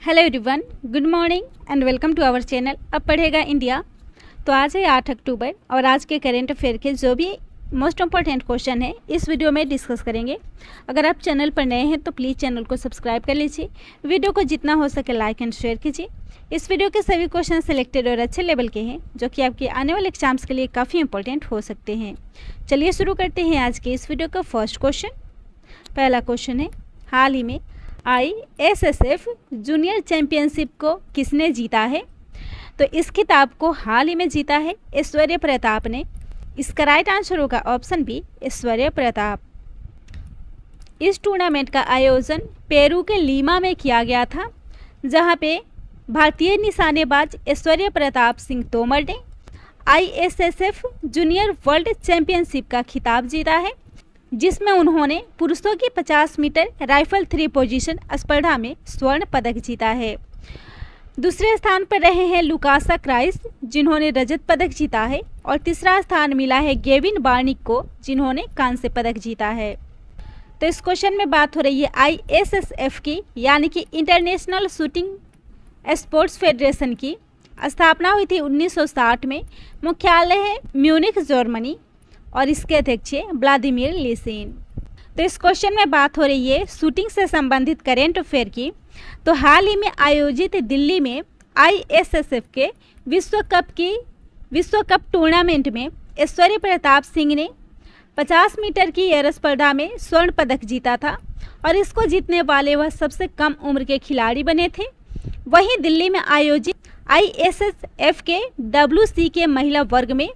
Hello everyone, good morning and welcome to our channel अब Padhega India. तो आज है 8 अक्टूबर और आज के करेंट अफेयर के जो भी मोस्ट इम्पॉर्टेंट क्वेश्चन है इस वीडियो में डिस्कस करेंगे। अगर आप चैनल पर नए हैं तो प्लीज़ चैनल को सब्सक्राइब कर लीजिए, वीडियो को जितना हो सके लाइक एंड शेयर कीजिए। इस वीडियो के सभी क्वेश्चन सिलेक्टेड और अच्छे लेवल के हैं जो कि आपके आने वाले एग्जाम्स के लिए काफ़ी इंपॉर्टेंट हो सकते हैं। चलिए शुरू करते हैं आज के इस वीडियो का फर्स्ट क्वेश्चन। पहला क्वेश्चन है, हाल ही में ISSF जूनियर चैंपियनशिप को किसने जीता है? तो इस खिताब को हाल ही में जीता है ऐश्वर्य प्रताप ने। इसका राइट आंसर होगा ऑप्शन बी, ऐश्वर्य प्रताप। इस टूर्नामेंट का आयोजन पेरू के लीमा में किया गया था, जहां पे भारतीय निशानेबाज ऐश्वर्य प्रताप सिंह तोमर ने ISSF जूनियर वर्ल्ड चैंपियनशिप का खिताब जीता है, जिसमें उन्होंने पुरुषों की 50 मीटर राइफल 3 पोजीशन स्पर्धा में स्वर्ण पदक जीता है। दूसरे स्थान पर रहे हैं लुकासा क्राइस, जिन्होंने रजत पदक जीता है, और तीसरा स्थान मिला है गेविन बार्निक को, जिन्होंने कांस्य पदक जीता है। तो इस क्वेश्चन में बात हो रही है ISSF की, यानी कि इंटरनेशनल शूटिंग स्पोर्ट्स फेडरेशन की। स्थापना हुई थी 1960 में। मुख्यालय है म्यूनिख, जर्मनी, और इसके अध्यक्ष है व्लादिमीर लीसिन। तो इस क्वेश्चन में बात हो रही है शूटिंग से संबंधित करेंट अफेयर की। तो हाल ही में आयोजित दिल्ली में ISSF के विश्व कप टूर्नामेंट में ऐश्वर्य प्रताप सिंह ने 50 मीटर की एयर स्पर्धा में स्वर्ण पदक जीता था, और इसको जीतने वाले वह सबसे कम उम्र के खिलाड़ी बने थे। वहीं दिल्ली में आयोजित ISSF के WC के महिला वर्ग में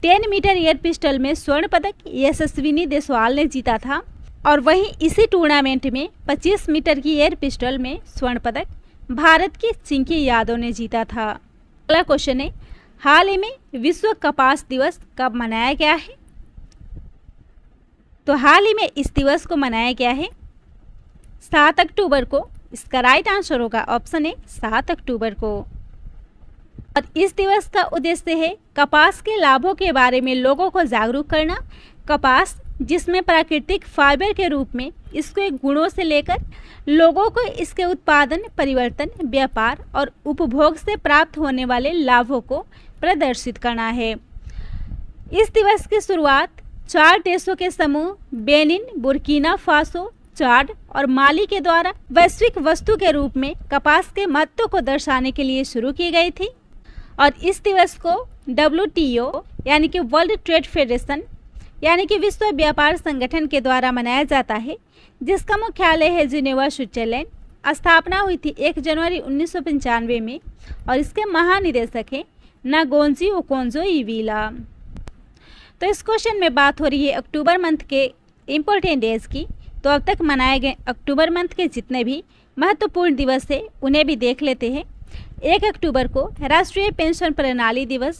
10 मीटर एयर पिस्टल में स्वर्ण पदक यशस्विनी देसवाल ने जीता था, और वहीं इसी टूर्नामेंट में 25 मीटर की एयर पिस्टल में स्वर्ण पदक भारत की चिंकी यादव ने जीता था। अगला क्वेश्चन है, हाल ही में विश्व कपास दिवस कब मनाया गया है? तो हाल ही में इस दिवस को मनाया गया है 7 अक्टूबर को। इसका राइट आंसर होगा ऑप्शन ए, 7 अक्टूबर को। और इस दिवस का उद्देश्य है कपास के लाभों के बारे में लोगों को जागरूक करना। कपास, जिसमें प्राकृतिक फाइबर के रूप में इसके गुणों से लेकर लोगों को इसके उत्पादन, परिवर्तन, व्यापार और उपभोग से प्राप्त होने वाले लाभों को प्रदर्शित करना है। इस दिवस की शुरुआत 4 देशों के समूह बेनिन, बुर्किना फासो, चाड और माली के द्वारा वैश्विक वस्तु के रूप में कपास के महत्व को दर्शाने के लिए शुरू की गई थी। और इस दिवस को WTO यानी कि वर्ल्ड ट्रेड फेडरेशन यानी कि विश्व व्यापार संगठन के द्वारा मनाया जाता है, जिसका मुख्यालय है जिनेवा, स्विट्जरलैंड। स्थापना हुई थी 1 जनवरी 1995 में, और इसके महानिदेशक हैं नागोंजी ओकोंजो इविला। तो इस क्वेश्चन में बात हो रही है अक्टूबर मंथ के इम्पोर्टेंट डेज की। तो अब तक मनाए गए अक्टूबर मंथ के जितने भी महत्वपूर्ण दिवस है उन्हें भी देख लेते हैं। 1 अक्टूबर को राष्ट्रीय पेंशन प्रणाली दिवस,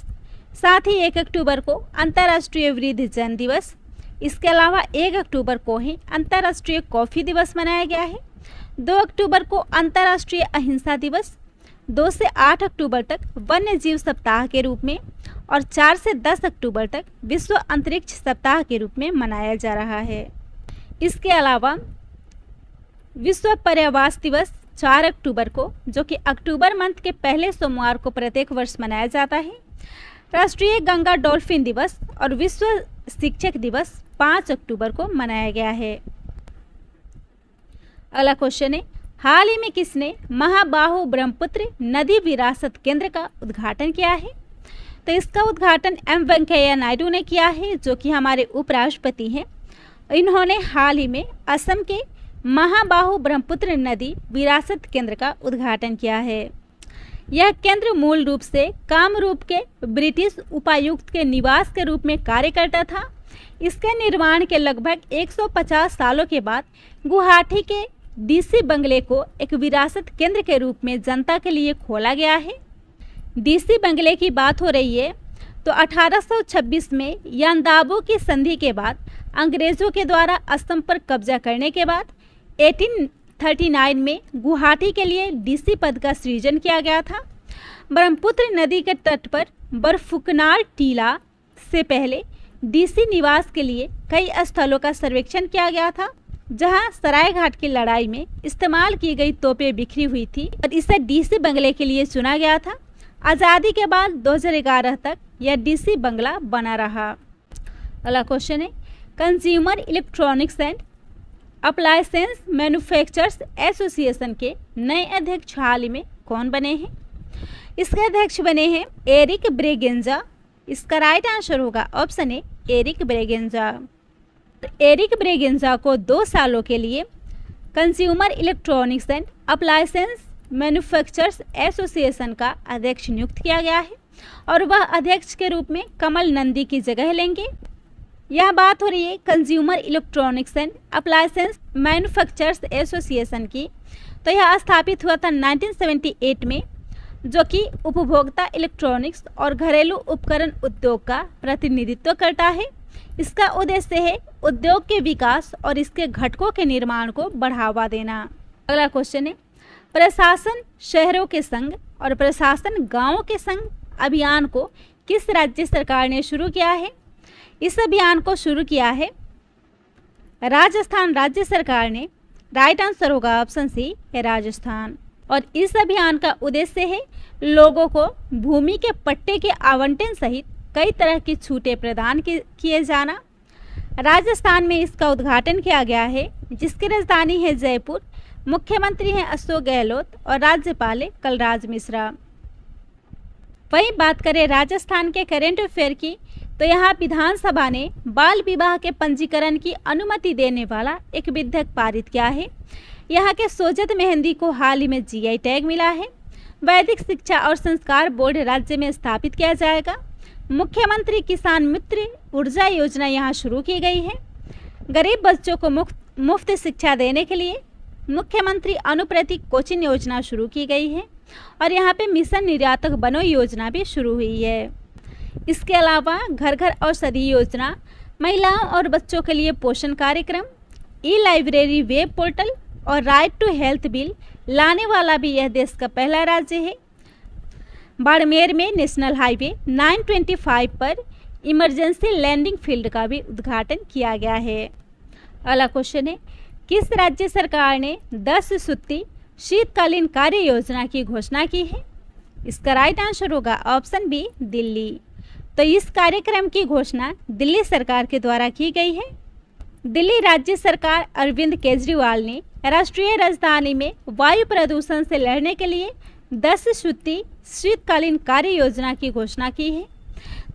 साथ ही 1 अक्टूबर को अंतर्राष्ट्रीय वृद्धजन दिवस। इसके अलावा 1 अक्टूबर को ही अंतर्राष्ट्रीय कॉफ़ी दिवस मनाया गया है। 2 अक्टूबर को अंतर्राष्ट्रीय अहिंसा दिवस, 2 से 8 अक्टूबर तक वन्य जीव सप्ताह के रूप में, और 4 से 10 अक्टूबर तक विश्व अंतरिक्ष सप्ताह के रूप में मनाया जा रहा है। इसके अलावा विश्व पर्यावरण दिवस 4 अक्टूबर को, जो कि अक्टूबर मंथ के पहले सोमवार को प्रत्येक वर्ष मनाया जाता है। राष्ट्रीय गंगा डॉल्फिन दिवस और विश्व शिक्षक दिवस 5 अक्टूबर को मनाया गया है। अगला क्वेश्चन है, हाल ही में किसने महाबाहु ब्रह्मपुत्र नदी विरासत केंद्र का उद्घाटन किया है? तो इसका उद्घाटन एम वेंकैया नायडू ने किया है, जो कि हमारे उपराष्ट्रपति हैं। इन्होंने हाल ही में असम के महाबाहु ब्रह्मपुत्र नदी विरासत केंद्र का उद्घाटन किया है। यह केंद्र मूल रूप से कामरूप के ब्रिटिश उपायुक्त के निवास के रूप में कार्य करता था। इसके निर्माण के लगभग 150 सालों के बाद गुवाहाटी के DC बंगले को एक विरासत केंद्र के रूप में जनता के लिए खोला गया है। DC बंगले की बात हो रही है तो 1826 में यानदाबो की संधि के बाद अंग्रेजों के द्वारा असम पर कब्जा करने के बाद 1839 में गुवाहाटी के लिए DC पद का सृजन किया गया था। ब्रह्मपुत्र नदी के तट पर बरफुकनार टीला से पहले DC निवास के लिए कई स्थलों का सर्वेक्षण किया गया था। जहां सरायघाट की लड़ाई में इस्तेमाल की गई तोपें बिखरी हुई थी और इसे डीसी बंगले के लिए चुना गया था। आज़ादी के बाद 2011 तक यह डीसी बंगला बना रहा। अगला क्वेश्चन है, consumer electronics and appliances manufacturers association के नए अध्यक्ष हाल ही में कौन बने हैं? इसके अध्यक्ष बने हैं एरिक ब्रेगेंजा। इसका राइट आंसर होगा option a Eric Braganza. Eric Braganza को 2 सालों के लिए consumer electronics and appliances manufacturers association का अध्यक्ष नियुक्त किया गया है और वह अध्यक्ष के रूप में कमल नंदी की जगह लेंगे। यह बात हो रही है consumer electronics and appliances manufacturers association की। तो यह स्थापित हुआ था 1978 में, जो कि उपभोक्ता इलेक्ट्रॉनिक्स और घरेलू उपकरण उद्योग का प्रतिनिधित्व करता है। इसका उद्देश्य है उद्योग के विकास और इसके घटकों के निर्माण को बढ़ावा देना। अगला क्वेश्चन है, प्रशासन शहरों के संग और प्रशासन गांवों के संग अभियान को किस राज्य सरकार ने शुरू किया है? इस अभियान को शुरू किया है राजस्थान राज्य सरकार ने। राइट आंसर होगा ऑप्शन सी है राजस्थान। और इस अभियान का उद्देश्य है लोगों को भूमि के पट्टे के आवंटन सहित कई तरह की छूटें प्रदान किए जाना। राजस्थान में इसका उद्घाटन किया गया है, जिसकी राजधानी है जयपुर। मुख्यमंत्री हैं अशोक गहलोत और राज्यपाल है कलराज मिश्रा। वहीं बात करें राजस्थान के करेंट अफेयर की, तो यहाँ विधानसभा ने बाल विवाह के पंजीकरण की अनुमति देने वाला एक विधेयक पारित किया है। यहाँ के सोजत मेहंदी को हाल ही में जीआई टैग मिला है। वैदिक शिक्षा और संस्कार बोर्ड राज्य में स्थापित किया जाएगा। मुख्यमंत्री किसान मित्र ऊर्जा योजना यहाँ शुरू की गई है। गरीब बच्चों को मुफ्त शिक्षा देने के लिए मुख्यमंत्री अनुप्रति कोचिंग योजना शुरू की गई है और यहाँ पे मिशन निर्यातक बनो योजना भी शुरू हुई है। इसके अलावा घर घर औषधि योजना, महिलाओं और बच्चों के लिए पोषण कार्यक्रम, ई लाइब्रेरी वेब पोर्टल और राइट टू हेल्थ बिल लाने वाला भी यह देश का पहला राज्य है। बाड़मेर में नेशनल हाईवे 925 पर इमरजेंसी लैंडिंग फील्ड का भी उद्घाटन किया गया है। अगला क्वेश्चन है, किस राज्य सरकार ने 10 सूत्री शीतकालीन कार्य योजना की घोषणा की है? इसका राइट आंसर होगा ऑप्शन बी दिल्ली। तो इस कार्यक्रम की घोषणा दिल्ली सरकार के द्वारा की गई है। दिल्ली राज्य सरकार अरविंद केजरीवाल ने राष्ट्रीय राजधानी में वायु प्रदूषण से लड़ने के लिए 10 सूत्री शीतकालीन कार्य योजना की घोषणा की है।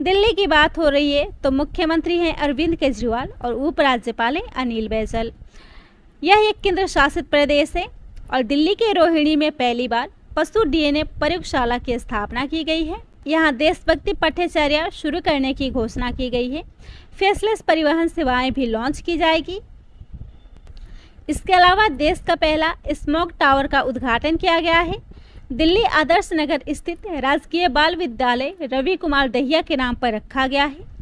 दिल्ली की बात हो रही है तो मुख्यमंत्री हैं अरविंद केजरीवाल और उपराज्यपाल हैं अनिल बैजल। यह एक केंद्र शासित प्रदेश है और दिल्ली के रोहिणी में पहली बार पशु डीएनए प्रयोगशाला की स्थापना की गई है। यहाँ देशभक्ति पठचर्या शुरू करने की घोषणा की गई है। फेसलेस परिवहन सेवाएं भी लॉन्च की जाएगी। इसके अलावा देश का पहला स्मोक टावर का उद्घाटन किया गया है। दिल्ली आदर्श नगर स्थित राजकीय बाल विद्यालय रवि कुमार दहिया के नाम पर रखा गया है।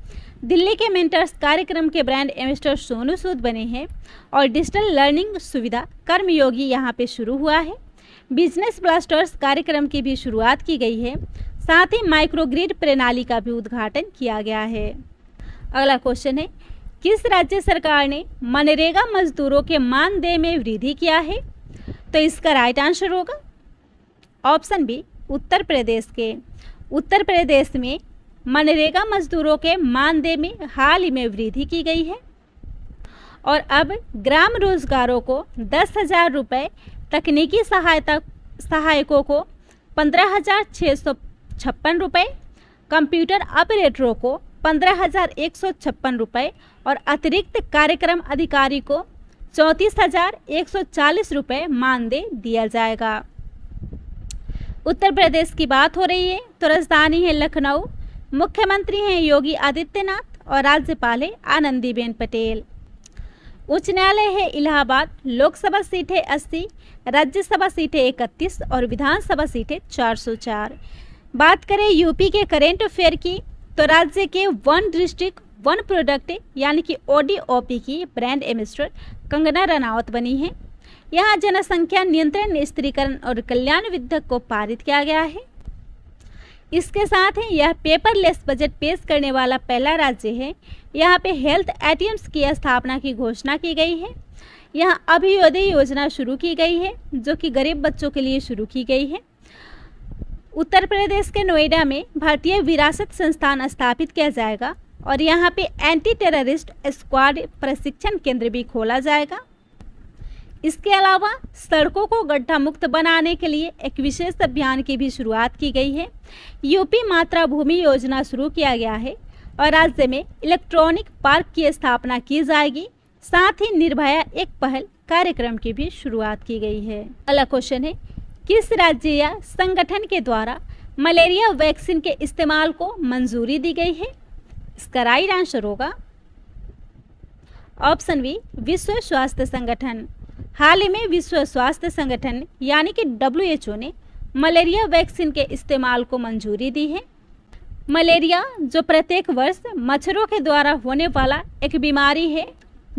दिल्ली के मेंटर्स कार्यक्रम के ब्रांड एम्बेसडर सोनू सूद बने हैं और डिजिटल लर्निंग सुविधा कर्मयोगी यहाँ पे शुरू हुआ है। बिजनेस ब्लास्टर्स कार्यक्रम की भी शुरुआत की गई है। साथ ही माइक्रोग्रिड प्रणाली का भी उद्घाटन किया गया है। अगला क्वेश्चन है, किस राज्य सरकार ने मनरेगा मजदूरों के मानदेय में वृद्धि किया है? तो इसका राइट आंसर होगा ऑप्शन बी उत्तर प्रदेश के। उत्तर प्रदेश में मनरेगा मजदूरों के मानदेय में हाल ही में वृद्धि की गई है और अब ग्राम रोजगारों को 10,000 रुपये, तकनीकी सहायकों को 15,656 रुपये, कंप्यूटर ऑपरेटरों को 15,156 रुपये और अतिरिक्त कार्यक्रम अधिकारी को 34,140 रुपये मानदेय दिया जाएगा। उत्तर प्रदेश की बात हो रही है तो राजधानी है लखनऊ। मुख्यमंत्री हैं योगी आदित्यनाथ और राज्यपाल है आनंदीबेन पटेल। उच्च न्यायालय है इलाहाबाद। लोकसभा सीटें 80, राज्यसभा सीटें 31 और विधानसभा सीटें 404। बात करें यूपी के करेंट अफेयर की तो राज्य के वन डिस्ट्रिक्ट वन प्रोडक्ट यानी कि ODOP की ब्रांड एम्बेसडर कंगना रनावत बनी है। यहाँ जनसंख्या नियंत्रण, स्त्रीकरण और कल्याण विधेयक को पारित किया गया है। इसके साथ ही यह पेपरलेस बजट पेश करने वाला पहला राज्य है। यहाँ पे हेल्थ ATMs की स्थापना की घोषणा की गई है। यहाँ अभियोदय योजना शुरू की गई है, जो कि गरीब बच्चों के लिए शुरू की गई है। उत्तर प्रदेश के नोएडा में भारतीय विरासत संस्थान स्थापित किया जाएगा और यहाँ पे एंटी टेररिस्ट स्क्वाड प्रशिक्षण केंद्र भी खोला जाएगा। इसके अलावा सड़कों को गड्ढा मुक्त बनाने के लिए एक विशेष अभियान की भी शुरुआत की गई है। यूपी मातृ भूमि योजना शुरू किया गया है और राज्य में इलेक्ट्रॉनिक पार्क की स्थापना की जाएगी। साथ ही निर्भया एक पहल कार्यक्रम की भी शुरुआत की गई है। अगला क्वेश्चन है, किस राज्य या संगठन के द्वारा मलेरिया वैक्सीन के इस्तेमाल को मंजूरी दी गई है? इसका राइट आंसर होगा ऑप्शन बी, विश्व स्वास्थ्य संगठन। हाल ही में विश्व स्वास्थ्य संगठन यानी कि WHO ने मलेरिया वैक्सीन के इस्तेमाल को मंजूरी दी है। मलेरिया जो प्रत्येक वर्ष मच्छरों के द्वारा होने वाला एक बीमारी है,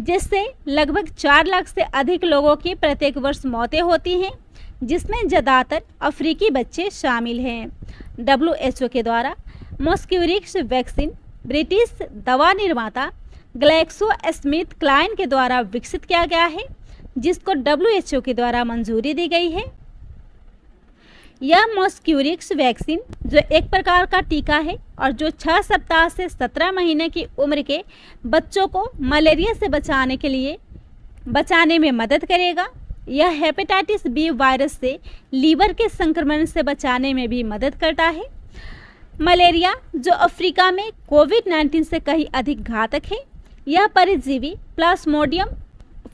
जिससे लगभग 4 लाख से अधिक लोगों की प्रत्येक वर्ष मौतें होती हैं, जिसमें ज़्यादातर अफ्रीकी बच्चे शामिल हैं। WHO के द्वारा मॉस्क्यूरिक्स वैक्सीन ब्रिटिश दवा निर्माता ग्लैक्सो स्मिथ क्लाइन के द्वारा विकसित किया गया है, जिसको WHO के द्वारा मंजूरी दी गई है। यह मॉस्क्यूरिक्स वैक्सीन जो एक प्रकार का टीका है और जो 6 सप्ताह से 17 महीने की उम्र के बच्चों को मलेरिया से बचाने में मदद करेगा। यह हेपेटाइटिस बी वायरस से लीवर के संक्रमण से बचाने में भी मदद करता है। मलेरिया जो अफ्रीका में कोविड-19 से कहीं अधिक घातक है, यह परजीवी प्लाज्मोडियम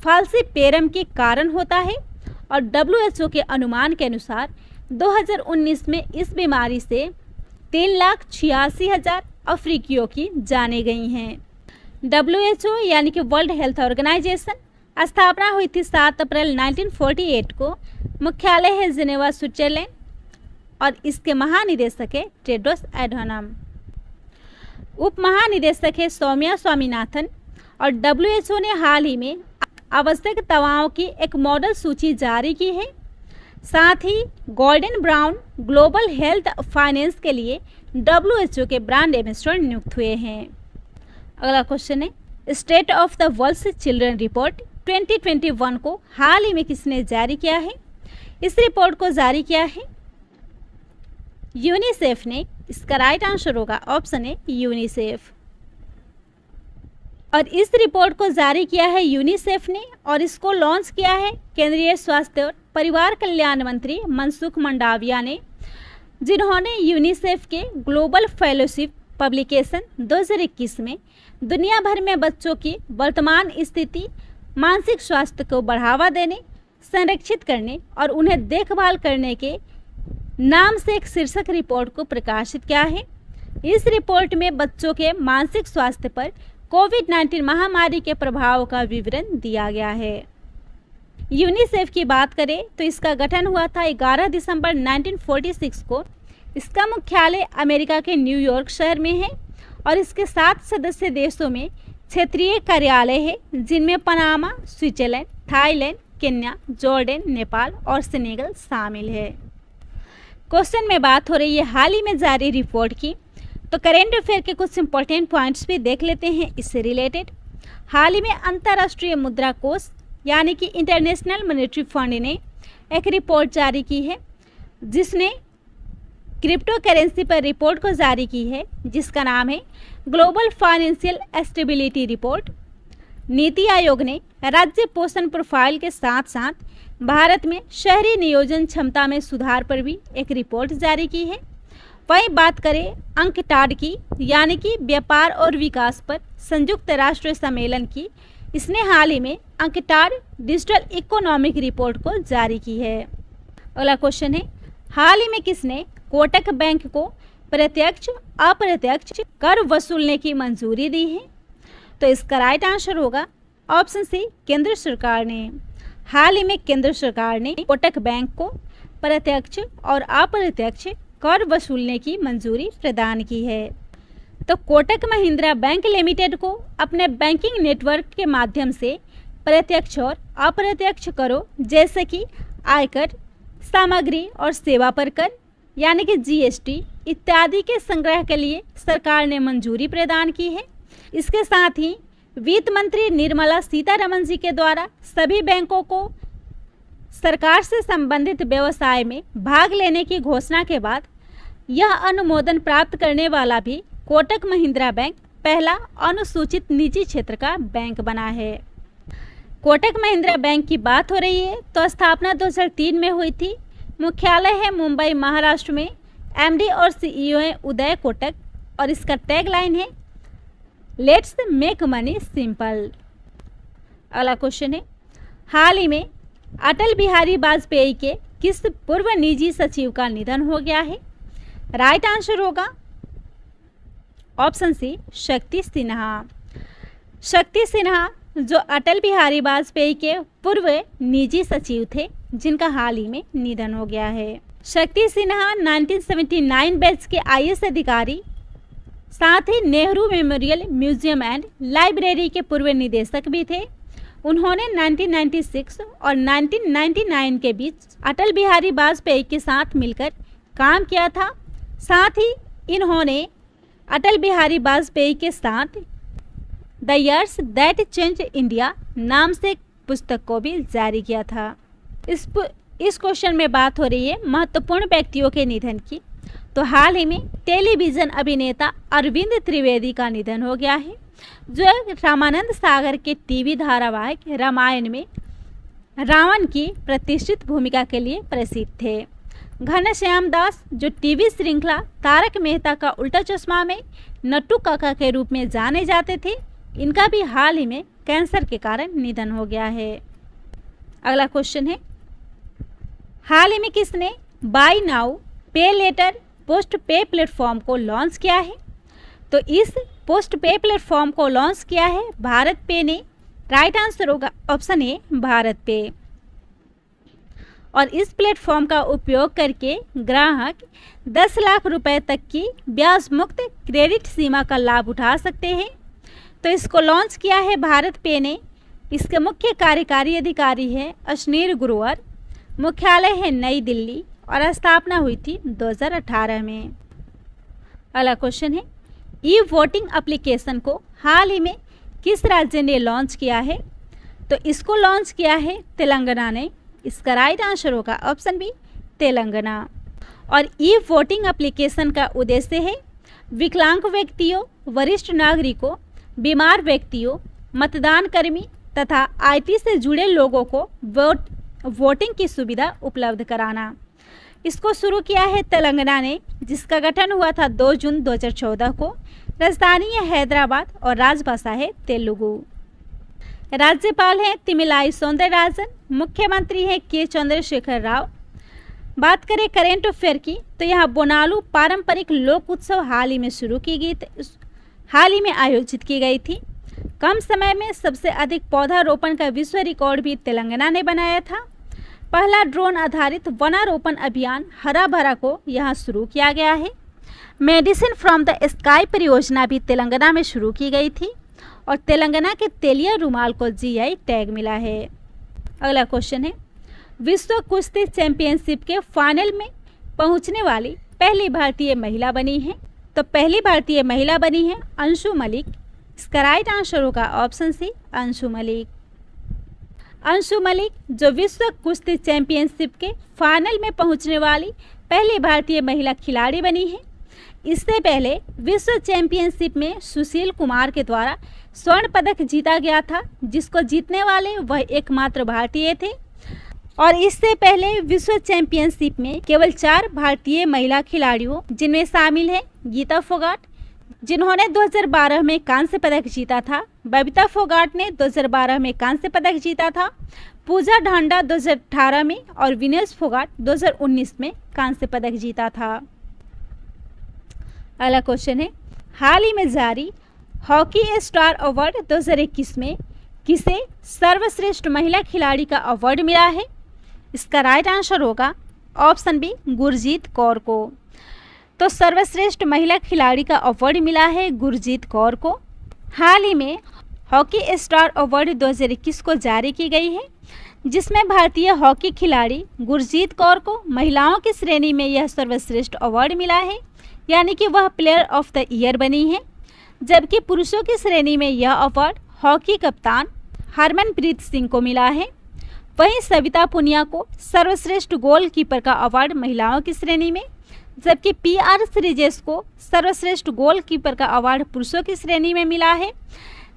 फाल्सिपेरम के कारण होता है और WHO के अनुमान के अनुसार 2019 में इस बीमारी से 3,86,000 अफ्रीकियों की जानें गई हैं। WHO यानी कि वर्ल्ड हेल्थ ऑर्गेनाइजेशन स्थापना हुई थी 7 अप्रैल 1948 को। मुख्यालय है जिनेवा, स्विट्जरलैंड और इसके महानिदेशक है टेड्रोस एडहानम। उप महानिदेशक है सौम्या स्वामीनाथन और WHO ने हाल ही में आवश्यक दवाओं की एक मॉडल सूची जारी की है। साथ ही Gordon Brown global health finance के लिए WHO के ब्रांड एम्बेसडर नियुक्त हुए हैं। अगला क्वेश्चन है, state of the world's children report 2021 को हाल ही में किसने जारी किया है? इस रिपोर्ट को जारी किया है यूनिसेफ ने। इसका राइट आंसर होगा ऑप्शन है यूनिसेफ। और इस रिपोर्ट को जारी किया है यूनिसेफ ने और इसको लॉन्च किया है केंद्रीय स्वास्थ्य और परिवार कल्याण मंत्री मनसुख मंडाविया ने, जिन्होंने यूनिसेफ के ग्लोबल फेलोशिप पब्लिकेशन 2021 में दुनिया भर में बच्चों की वर्तमान स्थिति, मानसिक स्वास्थ्य को बढ़ावा देने, संरक्षित करने और उन्हें देखभाल करने के नाम से एक शीर्षक रिपोर्ट को प्रकाशित किया है। इस रिपोर्ट में बच्चों के मानसिक स्वास्थ्य पर कोविड-19 महामारी के प्रभाव का विवरण दिया गया है। यूनिसेफ की बात करें तो इसका गठन हुआ था 11 दिसंबर 1946 को। इसका मुख्यालय अमेरिका के न्यूयॉर्क शहर में है और इसके 7 सदस्य देशों में क्षेत्रीय कार्यालय है, जिनमें Panama, Switzerland, Thailand, Kenya, Jordan, Nepal और सेनेगल शामिल है। क्वेश्चन में बात हो रही है हाल ही में जारी रिपोर्ट की, तो करेंट अफेयर के कुछ इंपॉर्टेंट पॉइंट्स भी देख लेते हैं इससे रिलेटेड। हाल ही में अंतर्राष्ट्रीय मुद्रा कोष यानी कि इंटरनेशनल मॉनेटरी फंड ने एक रिपोर्ट जारी की है, जिसने क्रिप्टो करेंसी पर रिपोर्ट को जारी की है, जिसका नाम है global financial stability report. NITI Aayog ने राज्य पोषण प्रोफाइल के साथ साथ भारत में शहरी नियोजन क्षमता में सुधार पर भी एक रिपोर्ट जारी की है। वहीं बात करें अंकटाड की यानी कि व्यापार और विकास पर संयुक्त राष्ट्र सम्मेलन की, इसने हाल ही में अंकटाड डिजिटल इकोनॉमिक रिपोर्ट को जारी की है। अगला क्वेश्चन है, हाल ही में किसने कोटक बैंक को प्रत्यक्ष अप्रत्यक्ष कर वसूलने की मंजूरी दी है? तो इसका राइट आंसर होगा ऑप्शन सी, केंद्र सरकार ने। हाल ही में केंद्र सरकार ने कोटक बैंक को प्रत्यक्ष और अप्रत्यक्ष कर वसूलने की मंजूरी प्रदान की है। तो कोटक महिंद्रा बैंक लिमिटेड को अपने बैंकिंग नेटवर्क के माध्यम से प्रत्यक्ष और अप्रत्यक्ष करों जैसे कि आयकर, सामग्री और सेवा पर कर यानी कि GST इत्यादि के संग्रह के लिए सरकार ने मंजूरी प्रदान की है। इसके साथ ही वित्त मंत्री निर्मला सीतारमण जी के द्वारा सभी बैंकों को सरकार से संबंधित व्यवसाय में भाग लेने की घोषणा के बाद यह अनुमोदन प्राप्त करने वाला भी कोटक महिंद्रा बैंक पहला अनुसूचित निजी क्षेत्र का बैंक बना है। कोटक महिंद्रा बैंक की बात हो रही है तो स्थापना 2003 में हुई थी। मुख्यालय है मुंबई महाराष्ट्र में। एमडी और सीईओ है उदय कोटक और इसका टैगलाइन है लेट्स मेक मनी सिंपल। अगला क्वेश्चन है, हाल ही में अटल बिहारी वाजपेयी के किस पूर्व निजी सचिव का निधन हो गया है? राइट आंसर होगा ऑप्शन सी शक्ति सिन्हा। शक्ति सिन्हा जो अटल बिहारी वाजपेयी के पूर्व निजी सचिव थे जिनका हाल ही में निधन हो गया है। शक्ति सिन्हा 1979 बैच के आईएएस अधिकारी, साथ ही Nehru memorial museum and library के पूर्व निदेशक भी थे। उन्होंने 1996 और 1999 के बीच अटल बिहारी वाजपेयी के साथ मिलकर काम किया था। साथ ही इन्होंने अटल बिहारी वाजपेयी के साथ the years that change India नाम से एक पुस्तक को भी जारी किया था। इस क्वेश्चन में बात हो रही है महत्वपूर्ण व्यक्तियों के निधन की। तो हाल ही में टेलीविज़न अभिनेता अरविंद त्रिवेदी का निधन हो गया है, जो रामानंद सागर के टीवी धारावाहिक रामायण में रावण की प्रतिष्ठित भूमिका के लिए प्रसिद्ध थे। घनश्याम दास जो टीवी श्रृंखला तारक मेहता का उल्टा चश्मा में नट्टू काका के रूप में जाने जाते थे, इनका भी हाल ही में कैंसर के कारण निधन हो गया है। अगला क्वेश्चन है, हाल ही में किसने बाय नाउ पे लेटर पोस्ट पे प्लेटफॉर्म को लॉन्च किया है? तो इस पोस्ट पे प्लेटफॉर्म को लॉन्च किया है भारत पे ने। राइट आंसर होगा ऑप्शन ए भारत पे। और इस प्लेटफॉर्म का उपयोग करके ग्राहक 10 लाख रुपए तक की ब्याज मुक्त क्रेडिट सीमा का लाभ उठा सकते हैं। तो इसको लॉन्च किया है भारत पे ने। इसके मुख्य कार्यकारी अधिकारी है अश्नीर गुरुवर। मुख्यालय है नई दिल्ली और स्थापना हुई थी 2018 में। अगला क्वेश्चन है, ई वोटिंग एप्लीकेशन को हाल ही में किस राज्य ने लॉन्च किया है? तो इसको लॉन्च किया है तेलंगाना ने। इसका राइट आंसर होगा ऑप्शन बी तेलंगाना। और ई वोटिंग एप्लीकेशन का उद्देश्य है विकलांग व्यक्तियों, वरिष्ठ नागरिकों, बीमार व्यक्तियों, मतदान कर्मी तथा आईटी से जुड़े लोगों को वोटिंग की सुविधा उपलब्ध कराना। इसको शुरू किया है तेलंगाना ने, जिसका गठन हुआ था 2 जून 2014 को। राजधानी है हैदराबाद और राजभाषा है तेलुगु। राज्यपाल हैं तिमिलाई सौंदरराजन। मुख्यमंत्री हैं के चंद्रशेखर राव। बात करें करेंट अफेयर की तो यहाँ बोनालू पारंपरिक लोक उत्सव हाल ही में आयोजित की गई थी। कम समय में सबसे अधिक पौधारोपण का विश्व रिकॉर्ड भी तेलंगाना ने बनाया था। पहला ड्रोन आधारित वनारोपण अभियान हरा भरा को यहाँ शुरू किया गया है। मेडिसिन फ्रॉम द स्काई परियोजना भी तेलंगाना में शुरू की गई थी और तेलंगाना के तेलिया रुमाल को जीआई टैग मिला है। अगला क्वेश्चन है, विश्व कुश्ती चैंपियनशिप के फाइनल में पहुंचने वाली पहली भारतीय महिला बनी है। तो पहली भारतीय महिला बनी है अंशु मलिक। इसका राइट आंसर होगा ऑप्शन सी अंशु मलिक। अंशु मलिक जो विश्व कुश्ती चैंपियनशिप के फाइनल में पहुंचने वाली पहली भारतीय महिला खिलाड़ी बनी है। इससे पहले विश्व चैंपियनशिप में सुशील कुमार के द्वारा स्वर्ण पदक जीता गया था, जिसको जीतने वाले वह एकमात्र भारतीय थे। और इससे पहले विश्व चैंपियनशिप में केवल 4 भारतीय महिला खिलाड़ियों, जिनमें शामिल है गीता फोगाट जिन्होंने 2012 में कांस्य पदक जीता था, बबीता फोगाट ने 2012 में कांस्य पदक जीता था, पूजा ढांडा 2018 में और विनेश फोगाट 2019 में कांस्य पदक जीता था। अगला क्वेश्चन है, हाल ही में जारी हॉकी स्टार अवार्ड 2021 में किसे सर्वश्रेष्ठ महिला खिलाड़ी का अवार्ड मिला है? इसका राइट आंसर होगा ऑप्शन बी गुरजीत कौर को। तो सर्वश्रेष्ठ महिला खिलाड़ी का अवार्ड मिला है गुरजीत कौर को। हाल ही में हॉकी स्टार अवार्ड 2021 को जारी की गई है, जिसमें भारतीय हॉकी खिलाड़ी गुरजीत कौर को महिलाओं की श्रेणी में यह सर्वश्रेष्ठ अवार्ड मिला है, यानी कि वह प्लेयर ऑफ द ईयर बनी है। जबकि पुरुषों की श्रेणी में यह अवार्ड हॉकी कप्तान हरमनप्रीत सिंह को मिला है। वहीं सविता पुनिया को सर्वश्रेष्ठ गोलकीपर का अवार्ड महिलाओं की श्रेणी में, जबकि PR श्रीजेश को सर्वश्रेष्ठ गोलकीपर का अवार्ड पुरुषों की श्रेणी में मिला है।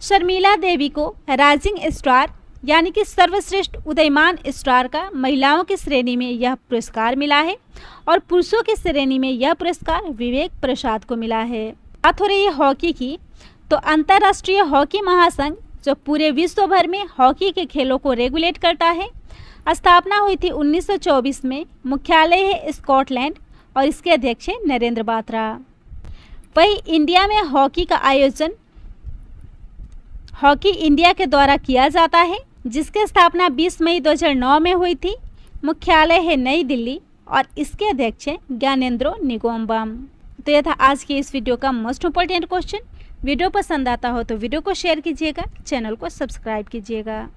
शर्मिला देवी को राइजिंग स्टार यानी कि सर्वश्रेष्ठ उदयमान स्टार का महिलाओं की श्रेणी में यह पुरस्कार मिला है और पुरुषों की श्रेणी में यह पुरस्कार विवेक प्रसाद को मिला है। बात हो रही है हॉकी की, तो अंतर्राष्ट्रीय हॉकी महासंघ जो पूरे विश्व भर में हॉकी के खेलों को रेगुलेट करता है, स्थापना हुई थी 1924 में। मुख्यालय है स्कॉटलैंड और इसके अध्यक्ष है नरेंद्र बात्रा। वही इंडिया में हॉकी का आयोजन हॉकी इंडिया के द्वारा किया जाता है, जिसकी स्थापना 20 मई 2009 में हुई थी। मुख्यालय है नई दिल्ली और इसके अध्यक्ष हैं ज्ञानेंद्रो निगोम्बम। तो यह था आज की इस वीडियो का मोस्ट इम्पोर्टेंट क्वेश्चन। वीडियो पसंद आता हो तो वीडियो को शेयर कीजिएगा, चैनल को सब्सक्राइब कीजिएगा।